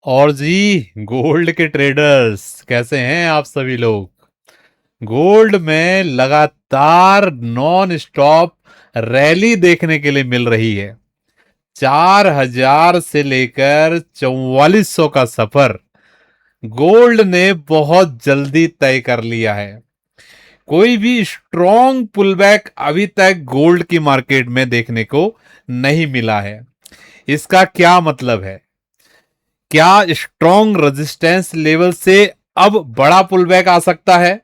और जी गोल्ड के ट्रेडर्स कैसे हैं आप सभी लोग। गोल्ड में लगातार नॉन स्टॉप रैली देखने के लिए मिल रही है। 4,000 से लेकर 4400 का सफर गोल्ड ने बहुत जल्दी तय कर लिया है। कोई भी स्ट्रॉन्ग पुलबैक अभी तक गोल्ड की मार्केट में देखने को नहीं मिला है। इसका क्या मतलब है? क्या स्ट्रॉन्ग रेजिस्टेंस लेवल से अब बड़ा पुलबैक आ सकता है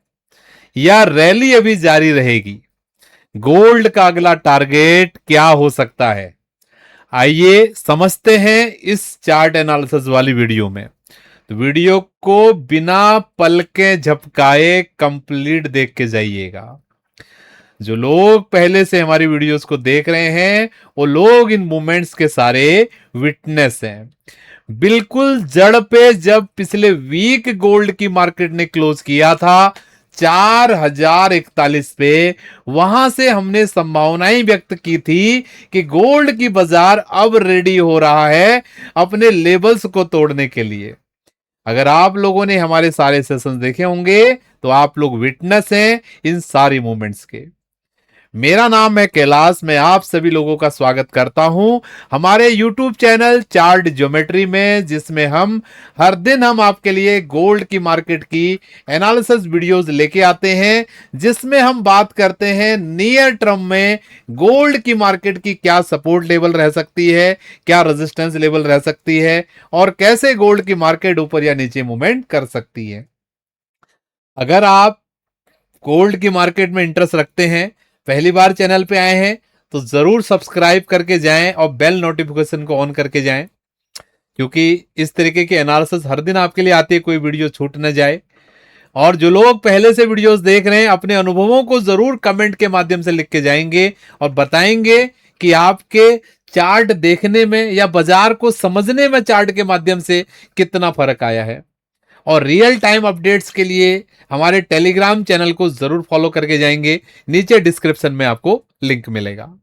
या रैली अभी जारी रहेगी? गोल्ड का अगला टारगेट क्या हो सकता है? आइए समझते हैं इस चार्ट एनालिसिस वाली वीडियो में। तो वीडियो को बिना पलके झपकाए कंप्लीट देख के जाइएगा। जो लोग पहले से हमारी वीडियोस को देख रहे हैं वो लोग इन मूवमेंट्स के सारे विटनेस हैं। बिल्कुल जड़ पे जब पिछले वीक गोल्ड की मार्केट ने क्लोज किया था 4,041 पे, वहां से हमने संभावनाएं व्यक्त की थी कि गोल्ड की बाजार अब रेडी हो रहा है अपने लेवल्स को तोड़ने के लिए। अगर आप लोगों ने हमारे सारे सेशंस देखे होंगे तो आप लोग विटनेस हैं इन सारी मूवमेंट्स के। मेरा नाम है कैलाश, मैं आप सभी लोगों का स्वागत करता हूं हमारे YouTube चैनल चार्ट ज्योमेट्री में, जिसमें हर दिन हम आपके लिए गोल्ड की मार्केट की एनालिसिस वीडियोस लेके आते हैं, जिसमें हम बात करते हैं नियर टर्म में गोल्ड की मार्केट की क्या सपोर्ट लेवल रह सकती है, क्या रेजिस्टेंस लेवल रह सकती है और कैसे गोल्ड की मार्केट ऊपर या नीचे मूवमेंट कर सकती है। अगर आप गोल्ड की मार्केट में इंटरेस्ट रखते हैं, पहली बार चैनल पे आए हैं, तो जरूर सब्सक्राइब करके जाएं और बेल नोटिफिकेशन को ऑन करके जाएं, क्योंकि इस तरीके की एनालिसिस हर दिन आपके लिए आती है, कोई वीडियो छूट न जाए। और जो लोग पहले से वीडियोस देख रहे हैं अपने अनुभवों को जरूर कमेंट के माध्यम से लिख के जाएंगे और बताएंगे कि आपके चार्ट देखने में या बाजार को समझने में चार्ट के माध्यम से कितना फर्क आया है। और रियल टाइम अपडेट्स के लिए हमारे टेलीग्राम चैनल को जरूर फॉलो करके जाएंगे, नीचे डिस्क्रिप्शन में आपको लिंक मिलेगा।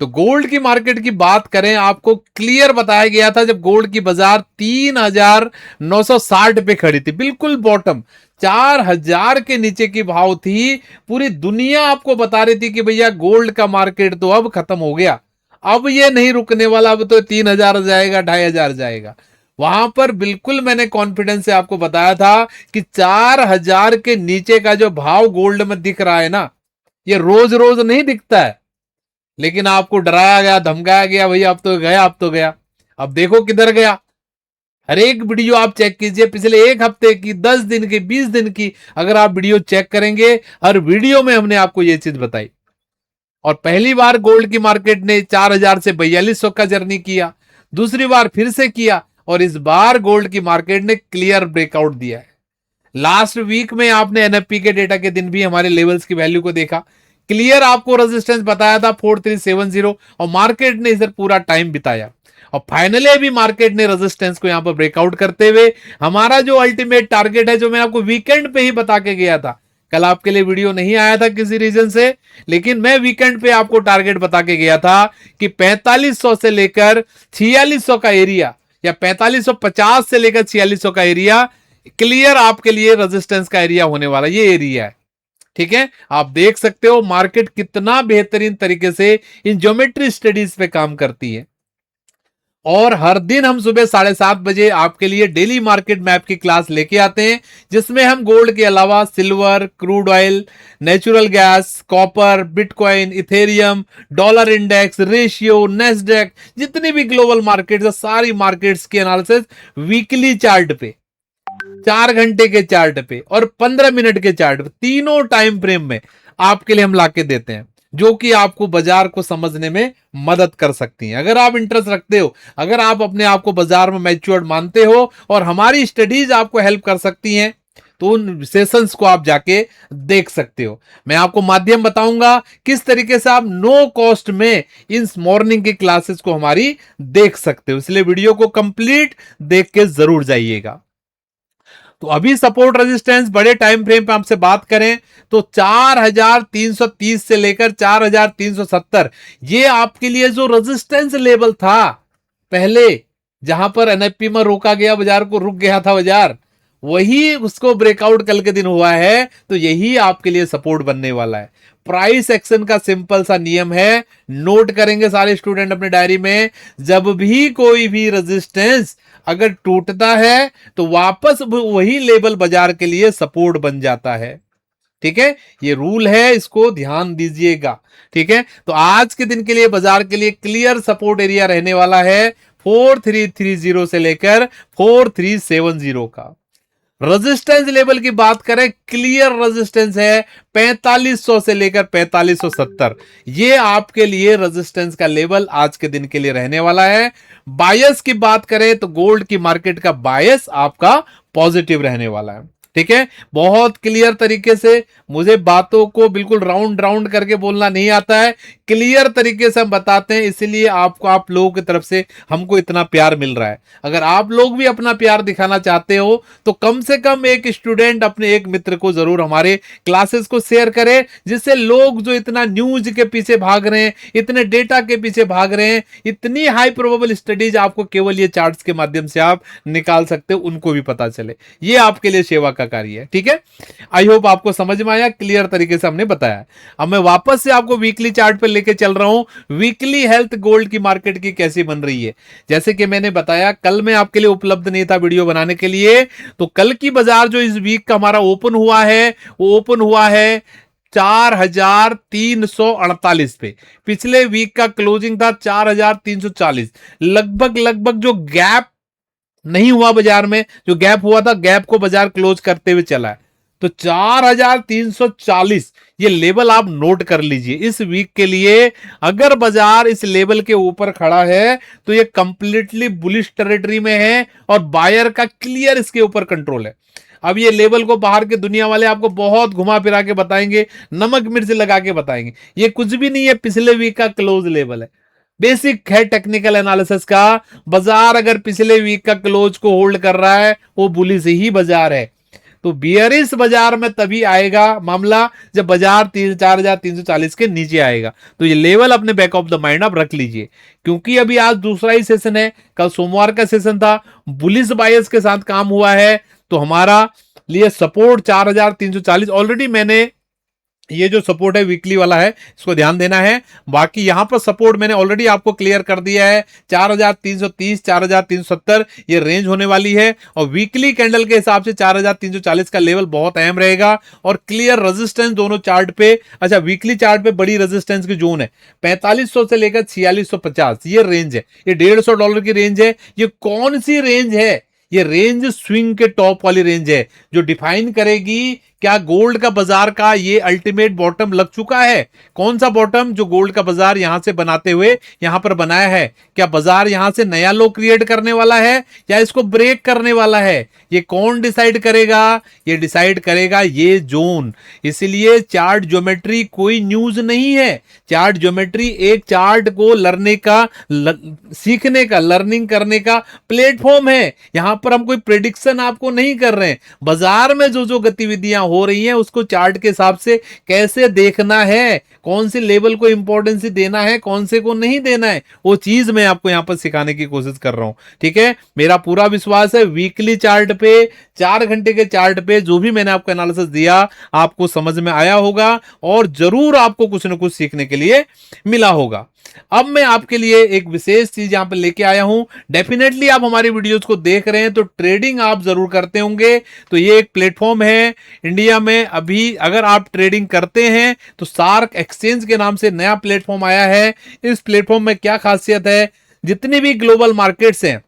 तो गोल्ड की मार्केट की बात करें, आपको क्लियर बताया गया था जब गोल्ड की बाजार 3,960 पे खड़ी थी, बिल्कुल बॉटम 4,000 के नीचे की भाव थी। पूरी दुनिया आपको बता रही थी कि भैया गोल्ड का मार्केट तो अब खत्म हो गया, अब ये नहीं रुकने वाला, अब तो 3,000 जाएगा, 2,500 जाएगा। वहां पर बिल्कुल मैंने कॉन्फिडेंस से आपको बताया था कि 4,000 के नीचे का जो भाव गोल्ड में दिख रहा है ना, ये रोज रोज नहीं दिखता है। लेकिन आपको डराया गया, धमकाया गया, भैया अब तो गया, अब तो गया। अब देखो किधर गया। हर एक वीडियो आप चेक कीजिए, पिछले एक हफ्ते की, 10 दिन की, 20 दिन की, अगर आप वीडियो चेक करेंगे, हर वीडियो में हमने आपको ये चीज बताई। और पहली बार गोल्ड की मार्केट ने 4,000 से 4,200 का जर्नी किया, दूसरी बार फिर से किया, और इस बार गोल्ड की मार्केट ने क्लियर ब्रेकआउट दिया है। लास्ट वीक में आपने एनएफपी के डेटा के दिन भी हमारे लेवल्स की वैल्यू को देखा, क्लियर आपको रेजिस्टेंस बताया था 4370, और मार्केट ने इधर पूरा टाइम बिताया और फाइनली अभी मार्केट ने रेजिस्टेंस को यहां पर ब्रेकआउट करते हुए हमारा जो अल्टीमेट टारगेट है, जो मैं आपको वीकेंड पे ही बता के गया था, कल आपके लिए वीडियो नहीं आया था किसी रीजन से, लेकिन मैं वीकेंड पे आपको टारगेट बता के गया था कि 4500 से लेकर 4600 का एरिया, या 4550 से लेकर 4600 का एरिया क्लियर आपके लिए रेजिस्टेंस का एरिया होने वाला, ये एरिया है। ठीक है, आप देख सकते हो मार्केट कितना बेहतरीन तरीके से इन ज्योमेट्री स्टडीज पे काम करती है। और हर दिन हम सुबह 7:30 बजे आपके लिए डेली मार्केट मैप की क्लास लेके आते हैं, जिसमें हम गोल्ड के अलावा silver, crude oil, natural gas, copper, bitcoin, Ethereum, dollar index, ratio, Nasdaq, जितनी भी ग्लोबल मार्केट्स है, सारी मार्केट्स की एनालिसिस वीकली चार्ट पे, 4 घंटे के चार्ट पे और 15 मिनट के चार्ट पे, तीनों टाइम फ्रेम में आपके लिए हम लाके देते हैं, जो कि आपको बाजार को समझने में मदद कर सकती हैं। अगर आप इंटरेस्ट रखते हो, अगर आप अपने आप को बाजार में मैच्योर्ड मानते हो और हमारी स्टडीज आपको हेल्प कर सकती हैं, तो उन सेशंस को आप जाके देख सकते हो। मैं आपको माध्यम बताऊंगा किस तरीके से आप नो कॉस्ट में इन मॉर्निंग की क्लासेस को हमारी देख सकते हो, इसलिए वीडियो को कंप्लीट देख के जरूर जाइएगा। तो अभी सपोर्ट रेजिस्टेंस बड़े टाइम फ्रेम पे आपसे बात करें तो 4,330 से लेकर 4,370, ये आपके लिए जो रेजिस्टेंस लेवल था पहले, जहां पर एनएफपी में रोका गया बाजार को, रुक गया था बाजार, वही उसको ब्रेकआउट कल के दिन हुआ है, तो यही आपके लिए सपोर्ट बनने वाला है। प्राइस एक्शन का सिंपल सा नियम है, नोट करेंगे सारे स्टूडेंट अपने डायरी में, जब भी कोई भी रेजिस्टेंस अगर टूटता है तो वापस वही लेवल बाजार के लिए सपोर्ट बन जाता है। ठीक है, ये रूल है, इसको ध्यान दीजिएगा। ठीक है, तो आज के दिन के लिए बाजार के लिए क्लियर सपोर्ट एरिया रहने वाला है 4330 से लेकर 4370 का। रेजिस्टेंस लेवल की बात करें, क्लियर रेजिस्टेंस है 4500 से लेकर 4570, ये आपके लिए रेजिस्टेंस का लेवल आज के दिन के लिए रहने वाला है। बायस की बात करें तो गोल्ड की मार्केट का बायस आपका पॉजिटिव रहने वाला है। ठीक है, बहुत क्लियर तरीके से, मुझे बातों को बिल्कुल राउंड राउंड करके बोलना नहीं आता है, क्लियर तरीके से हम बताते हैं, इसलिए आपको, आप लोगों की तरफ से हमको इतना प्यार मिल रहा है। अगर आप लोग भी अपना प्यार दिखाना चाहते हो तो कम से कम एक स्टूडेंट, अपने एक मित्र को जरूर हमारे क्लासेस को शेयर करें, जिससे लोग जो इतना न्यूज के पीछे भाग रहे हैं, इतने डेटा के पीछे भाग रहे हैं, इतनी हाई प्रोबेबल स्टडीज आपको केवल ये चार्ट्स के माध्यम से आप निकाल सकते हो, उनको भी पता चले। ये आपके लिए सेवा का कार्य है। ठीक है, आई होप आपको समझ में आया, क्लियर तरीके से हमने बताया। अब मैं वापस से आपको वीकली चार्ट पर लेके चल रहा हूं, वीकली हेल्थ गोल्ड की मार्केट की कैसी बन रही है। जैसे कि मैंने बताया, कल मैं आपके लिए उपलब्ध नहीं था वीडियो बनाने के लिए, तो कल की बाजार जो इस वीक का हमारा ओपन हुआ है, वो ओपन हुआ है 4348 पे। पिछले वीक का क्लोजिंग था 4340। लगभग जो गैप नहीं हुआ बाजार में, जो गैप हुआ था, गैप को बाजार क्लोज करते हुए चला है। तो 4340 ये लेवल आप नोट कर लीजिए। इस वीक के लिए अगर बाजार इस लेवल के ऊपर खड़ा है तो ये कंप्लीटली बुलिश टेरिटरी में है और बायर का क्लियर इसके ऊपर कंट्रोल है। अब ये लेवल को बाहर के दुनिया वाले आपको बहुत घुमा फिरा के बताएंगे, नमक मिर्च लगा के बताएंगे, ये कुछ भी नहीं है, पिछले वीक का क्लोज लेवल है। बेसिक है टेक्निकल एनालिसिस का। बाजार अगर पिछले वीक का क्लोज को होल्ड कर रहा है, वो बुलिश ही बाजार है। तो बियरिश बाजार में तभी आएगा मामला जब बाजार 4340 के नीचे आएगा। तो ये लेवल अपने बैक ऑफ द माइंड आप रख लीजिए, क्योंकि अभी आज दूसरा ही सेशन है, कल सोमवार का सेशन था, बुलिश बायस के साथ काम हुआ है। तो हमारा लिए सपोर्ट 4340 ऑलरेडी मैंने, ये जो सपोर्ट है वीकली वाला है, इसको ध्यान देना है। बाकी यहां पर सपोर्ट मैंने ऑलरेडी आपको क्लियर कर दिया है, 4330 4370 ये रेंज होने वाली है। और वीकली कैंडल के हिसाब से 4340 का लेवल बहुत अहम रहेगा। और क्लियर रेजिस्टेंस दोनों चार्ट पे, अच्छा वीकली चार्ट पे बड़ी रेजिस्टेंस की जोन है 4500 से लेकर 4650, ये रेंज है, ये $150 की रेंज है। ये कौन सी रेंज है? ये रेंज स्विंग के टॉप वाली रेंज है, जो डिफाइन करेगी क्या गोल्ड का बाजार का ये अल्टीमेट बॉटम लग चुका है। कौन सा बॉटम? जो गोल्ड का बाजार यहां से बनाते हुए यहां पर बनाया है, क्या बाजार यहां से नया लो क्रिएट करने वाला है या इसको ब्रेक करने वाला है? ये कौन डिसाइड करेगा? ये डिसाइड करेगा ये जोन। इसलिए चार्ट ज्योमेट्री कोई न्यूज नहीं है। चार्ट ज्योमेट्री एक चार्ट को सीखने का, लर्निंग करने का प्लेटफॉर्म है। यहां पर हम कोई प्रेडिक्शन आपको नहीं कर रहे हैं। बाजार में जो गतिविधियां हो रही हैं उसको चार्ट के हिसाब से कैसे देखना है, कौन से लेवल को इंपॉर्टेंस देना है, कौन से को नहीं देना है, वो चीज मैं आपको यहां पर सिखाने की कोशिश कर रहा हूं। ठीक है, मेरा पूरा विश्वास है वीकली चार्ट पे, 4 घंटे के चार्ट पे जो भी मैंने आपको एनालिसिस दिया आपको समझ में आया होगा और जरूर आपको कुछ ना कुछ सीखने के लिए मिला होगा। अब मैं आपके लिए एक विशेष चीज यहां पर लेके आया हूं। डेफिनेटली आप हमारी वीडियोस को देख रहे हैं तो ट्रेडिंग आप जरूर करते होंगे। तो ये एक प्लेटफॉर्म है इंडिया में, अभी अगर आप ट्रेडिंग करते हैं तो शार्क एक्सचेंज के नाम से नया प्लेटफॉर्म आया है। इस प्लेटफॉर्म में क्या खासियत है, जितनी भी ग्लोबल मार्केट्स हैं,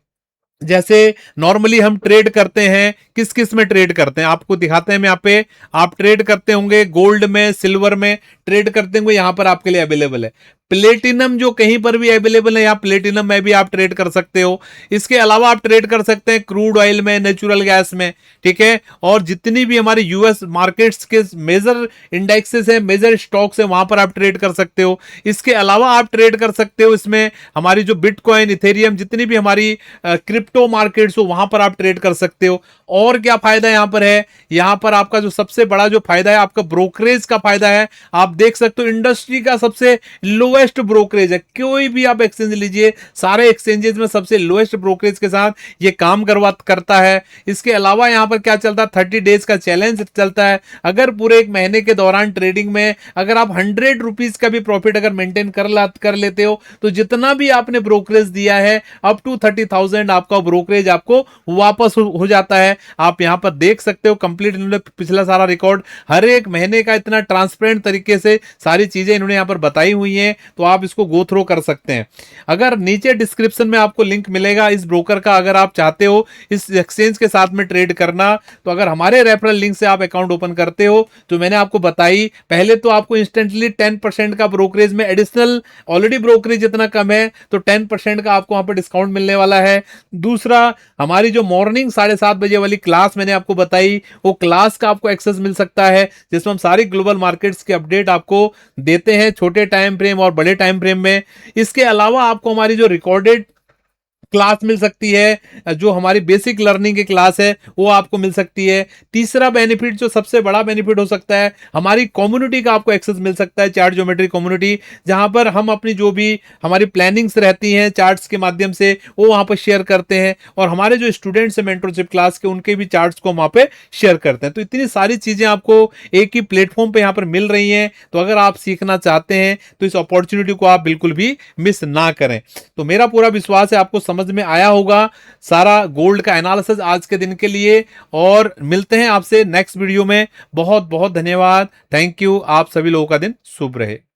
जैसे नॉर्मली हम ट्रेड करते हैं, किस किस में ट्रेड करते हैं आपको दिखाते हैं। यहाँ पे आप ट्रेड करते होंगे गोल्ड में, सिल्वर में ट्रेड करते होंगे, यहां पर आपके लिए अवेलेबल है। प्लेटिनम जो कहीं पर भी अवेलेबल है, यहाँ प्लेटिनम में भी आप ट्रेड कर सकते हो। इसके अलावा आप ट्रेड कर सकते हैं क्रूड ऑयल में, नेचुरल गैस में। ठीक है, और जितनी भी हमारी यूएस मार्केट्स के मेजर इंडेक्सेस है, मेजर स्टॉक्स है, वहां पर आप ट्रेड कर सकते हो। इसके अलावा आप ट्रेड कर सकते हो इसमें हमारी जो बिटकॉइन, इथेरियम, जितनी भी हमारी क्रिप्टो मार्केट्स हो वहां पर आप ट्रेड कर सकते हो। और क्या फायदा यहां पर है, यहां पर आपका जो सबसे बड़ा जो फायदा है आपका ब्रोकरेज का फायदा है। आप देख सकते हो इंडस्ट्री का सबसे लोएस्ट लोएस्ट ब्रोकरेज है। कोई भी आप एक्सचेंज लीजिए, सारे एक्सचेंजेस में सबसे लोएस्ट ब्रोकरेज के साथ ये काम करता है। इसके अलावा यहाँ पर क्या चलता है, 30 डेज का चैलेंज चलता है। अगर पूरे एक महीने के दौरान ट्रेडिंग में अगर आप 100 रुपीज का भी प्रॉफिट अगर मेंटेन कर लेते हो, तो जितना भी आपने ब्रोकरेज दिया है अप टू 30,000 आपका ब्रोकरेज आपको वापस हो जाता है। आप यहां पर देख सकते हो कंप्लीट इन्होंने पिछला सारा रिकॉर्ड हर एक महीने का इतना ट्रांसपेरेंट तरीके से सारी चीजें इन्होंने यहां पर बताई हुई हैं, तो आप इसको गो थ्रो कर सकते हैं। अगर नीचे डिस्क्रिप्शन में आपको लिंक मिलेगा इस ब्रोकर का, अगर आप चाहते हो इस एक्सचेंज के साथ में ट्रेड करना, तो अगर हमारे रेफरल लिंक से आप अकाउंट ओपन करते हो, तो मैंने आपको बताई पहले तो आपको इंस्टेंटली 10% का ब्रोकरेज में एडिशनल, ऑलरेडी ब्रोकरेज इतना कम है तो 10% का आपको वहां पर डिस्काउंट मिलने वाला है। दूसरा, हमारी जो मॉर्निंग 7:30 बजे वाली क्लास मैंने आपको बताई, वो क्लास का आपको एक्सेस मिल सकता है, जिसमें हम सारी ग्लोबल मार्केट्स के अपडेट आपको देते हैं, छोटे टाइम फ्रेम और बड़े टाइम फ्रेम में। इसके अलावा आपको हमारी जो रिकॉर्डेड क्लास मिल सकती है, जो हमारी बेसिक लर्निंग की क्लास है वो आपको मिल सकती है। तीसरा बेनिफिट, जो सबसे बड़ा बेनिफिट हो सकता है, हमारी कम्युनिटी का आपको एक्सेस मिल सकता है, चार्ट ज्योमेट्री कम्युनिटी, जहां पर हम अपनी जो भी हमारी प्लानिंग्स रहती हैं चार्ट्स के माध्यम से वो वहां पर शेयर करते हैं, और हमारे जो स्टूडेंट्स हैं मेंटरशिप क्लास के उनके भी चार्ट्स को वहां पे शेयर करते हैं। तो इतनी सारी चीजें आपको एक ही प्लेटफॉर्म पे यहाँ पर मिल रही हैं, तो अगर आप सीखना चाहते हैं तो इस अपॉर्चुनिटी को आप बिल्कुल भी मिस ना करें। तो मेरा पूरा विश्वास है आपको समझ में आया होगा सारा गोल्ड का एनालिसिस आज के दिन के लिए, और मिलते हैं आपसे नेक्स्ट वीडियो में। बहुत बहुत धन्यवाद, थैंक यू। आप सभी लोगों का दिन शुभ रहे।